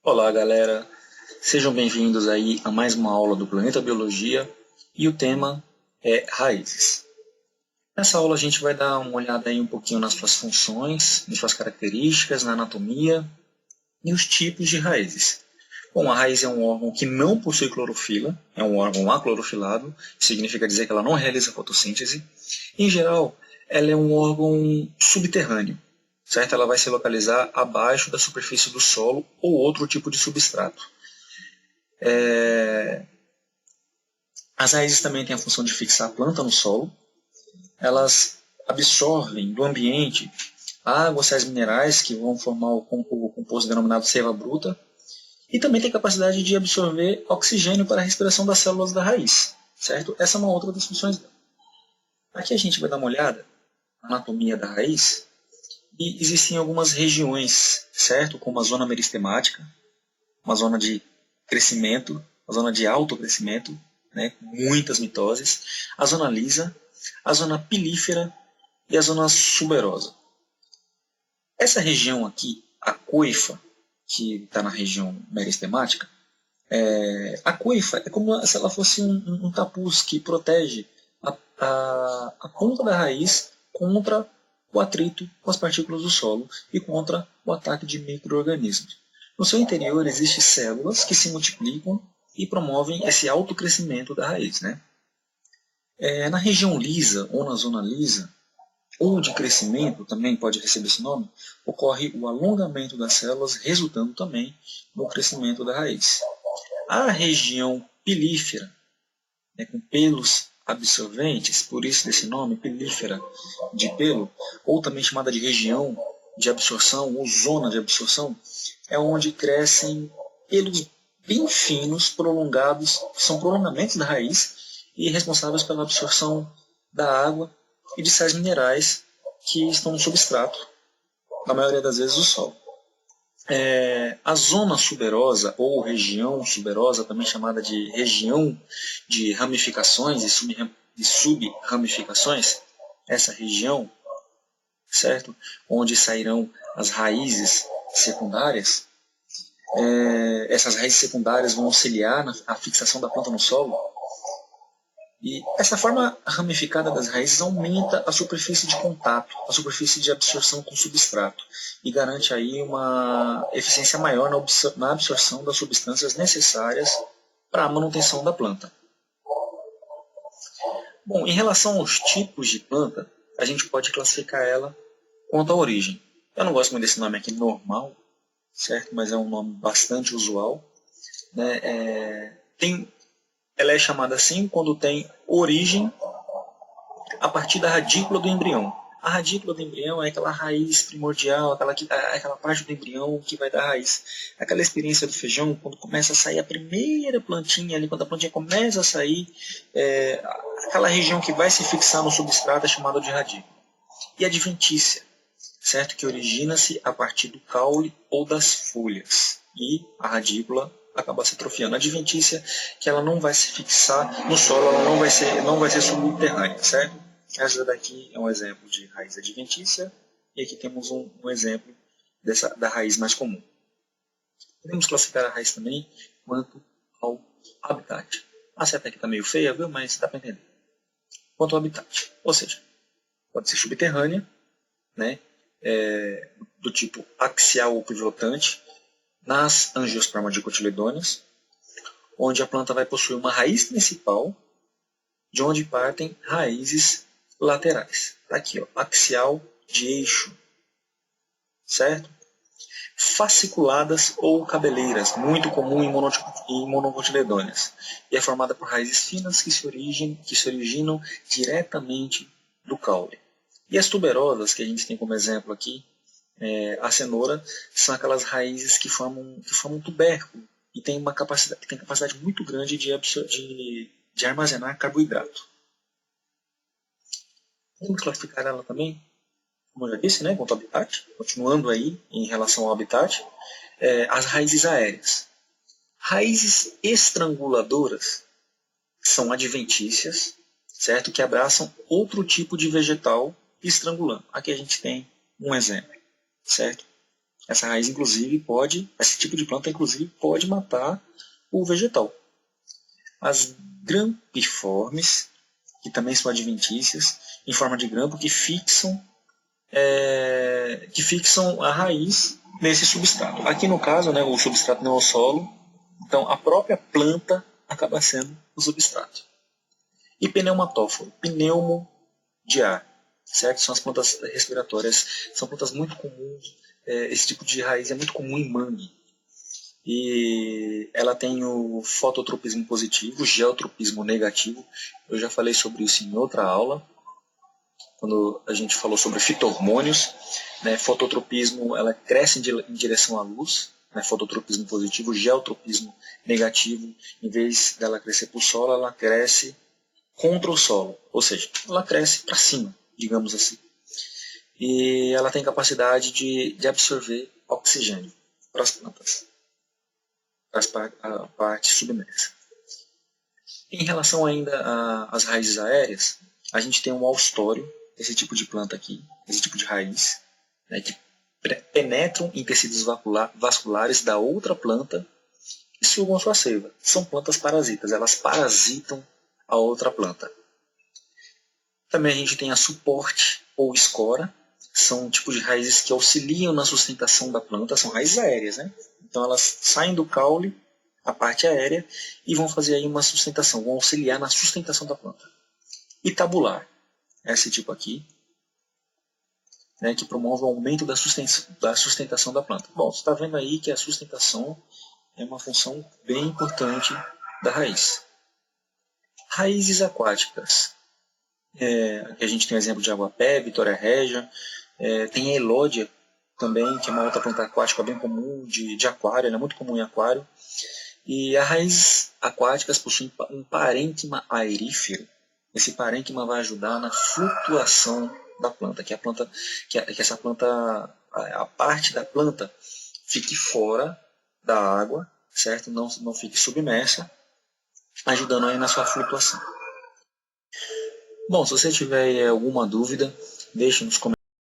Olá, galera. Sejam bem-vindos aí a mais uma aula do Planeta Biologia e o tema é raízes. Nessa aula a gente vai dar uma olhada aí um pouquinho nas suas funções, nas suas características, na anatomia e os tipos de raízes. Bom, a raiz é um órgão que não possui clorofila, é um órgão aclorofilado, significa dizer que ela não realiza fotossíntese. Em geral, ela é um órgão subterrâneo, certo? Ela vai se localizar abaixo da superfície do solo ou outro tipo de substrato. As raízes também têm a função de fixar a planta no solo. Elas absorvem do ambiente água, sais minerais que vão formar o composto denominado seiva bruta. E também tem capacidade de absorver oxigênio para a respiração das células da raiz, certo? Essa é uma outra das funções dela. Aqui a gente vai dar uma olhada na anatomia da raiz e existem algumas regiões, certo? Como a zona meristemática, uma zona de crescimento, uma zona de alto crescimento, né, com muitas mitoses, a zona lisa, a zona pilífera e a zona suberosa. Essa região aqui, a coifa, que está na região meristemática, a coifa é como se ela fosse um capuz que protege a ponta da raiz contra o atrito com as partículas do solo e contra o ataque de micro-organismos. No seu interior existem células que se multiplicam e promovem esse autocrescimento da raiz. Né? Na região lisa ou na zona lisa, ou de crescimento, também pode receber esse nome, ocorre o alongamento das células, resultando também no crescimento da raiz. A região pilífera, com pelos absorventes, por isso desse nome, pilífera de pelo, ou também chamada de região de absorção ou zona de absorção, é onde crescem pelos bem finos, prolongados, que são prolongamentos da raiz e responsáveis pela absorção da água e de sais minerais que estão no substrato, na maioria das vezes o solo. A zona suberosa ou região suberosa, também chamada de região de ramificações e subramificações, essa região, certo? Onde sairão as raízes secundárias, essas raízes secundárias vão auxiliar na fixação da planta no solo. E essa forma ramificada das raízes aumenta a superfície de contato, a superfície de absorção com o substrato e garante aí uma eficiência maior na absorção das substâncias necessárias para a manutenção da planta. Bom, em relação aos tipos de planta, a gente pode classificar ela quanto à origem. Eu não gosto muito desse nome aqui, normal, certo? Mas é um nome bastante usual. Né? Ela é chamada assim quando tem origem a partir da radícula do embrião. A radícula do embrião é aquela raiz primordial, aquela parte do embrião que vai dar raiz. Aquela experiência do feijão, quando começa a sair a primeira plantinha, ali, quando a plantinha começa a sair, aquela região que vai se fixar no substrato é chamada de radícula. E a adventícia, certo? Que origina-se a partir do caule ou das folhas. E a radícula acaba se atrofiando. A adventícia que ela não vai se fixar no solo, ela não vai ser subterrânea, certo? Essa daqui é um exemplo de raiz adventícia e aqui temos um exemplo da raiz mais comum. Podemos classificar a raiz também quanto ao habitat. A seta aqui está meio feia, viu? Mas dá para entender. Quanto ao habitat, ou seja, pode ser subterrânea, né? Do tipo axial ou pivotante, nas angiospermodicotiledôneas, onde a planta vai possuir uma raiz principal, de onde partem raízes laterais. Está aqui, ó, axial de eixo, certo? Fasciculadas ou cabeleiras, muito comum em monocotiledôneas, e é formada por raízes finas que se originam diretamente do caule. E as tuberosas, que a gente tem como exemplo aqui, a cenoura, são aquelas raízes que formam um tubérculo e tem capacidade muito grande de armazenar carboidrato. Podemos classificar ela também, como eu já disse, quanto ao habitat. Continuando aí em relação ao habitat, as raízes aéreas. Raízes estranguladoras são adventícias, certo? Que abraçam outro tipo de vegetal estrangulando. Aqui a gente tem um exemplo, certo? Essa raiz, inclusive, esse tipo de planta, inclusive, pode matar o vegetal. As grampiformes, que também são adventícias, em forma de grampo, que fixam a raiz nesse substrato. Aqui no caso, né, o substrato não é o solo, então a própria planta acaba sendo o substrato. E pneumatóforo, pneumo de ar, certo? São as plantas respiratórias, são plantas muito comuns, esse tipo de raiz é muito comum em mangue. E ela tem o fototropismo positivo, o geotropismo negativo. Eu já falei sobre isso em outra aula, quando a gente falou sobre fito-hormônios. Né? Fototropismo, ela cresce em direção à luz, né? Fototropismo positivo, geotropismo negativo, em vez dela crescer para o solo, ela cresce contra o solo, ou seja, ela cresce para cima, digamos assim. E ela tem capacidade de absorver oxigênio para as plantas, para a parte submersa. Em relação ainda às raízes aéreas, a gente tem um austório, esse tipo de planta aqui, esse tipo de raiz, né, que penetram em tecidos vasculares da outra planta e sugam sua seiva. São plantas parasitas, elas parasitam a outra planta. Também a gente tem a suporte ou escora, são tipos de raízes que auxiliam na sustentação da planta, são raízes aéreas, né? Então elas saem do caule, a parte aérea, e vão fazer aí uma sustentação, vão auxiliar na sustentação da planta. E tabular, esse tipo aqui, né, que promove o aumento da sustentação da planta. Bom, você está vendo aí que a sustentação é uma função bem importante da raiz. Raízes aquáticas. Aqui a gente tem o exemplo de aguapé, Vitória Régia, tem a elódia também, que é uma outra planta aquática bem comum, de aquário, ela é muito comum em aquário. E as raízes aquáticas possuem um parênquima aerífero. Esse parênquima vai ajudar na flutuação da planta, que essa planta, a parte da planta fique fora da água, certo? Não fique submersa, ajudando aí na sua flutuação. Bom, se você tiver alguma dúvida, deixe nos comentários.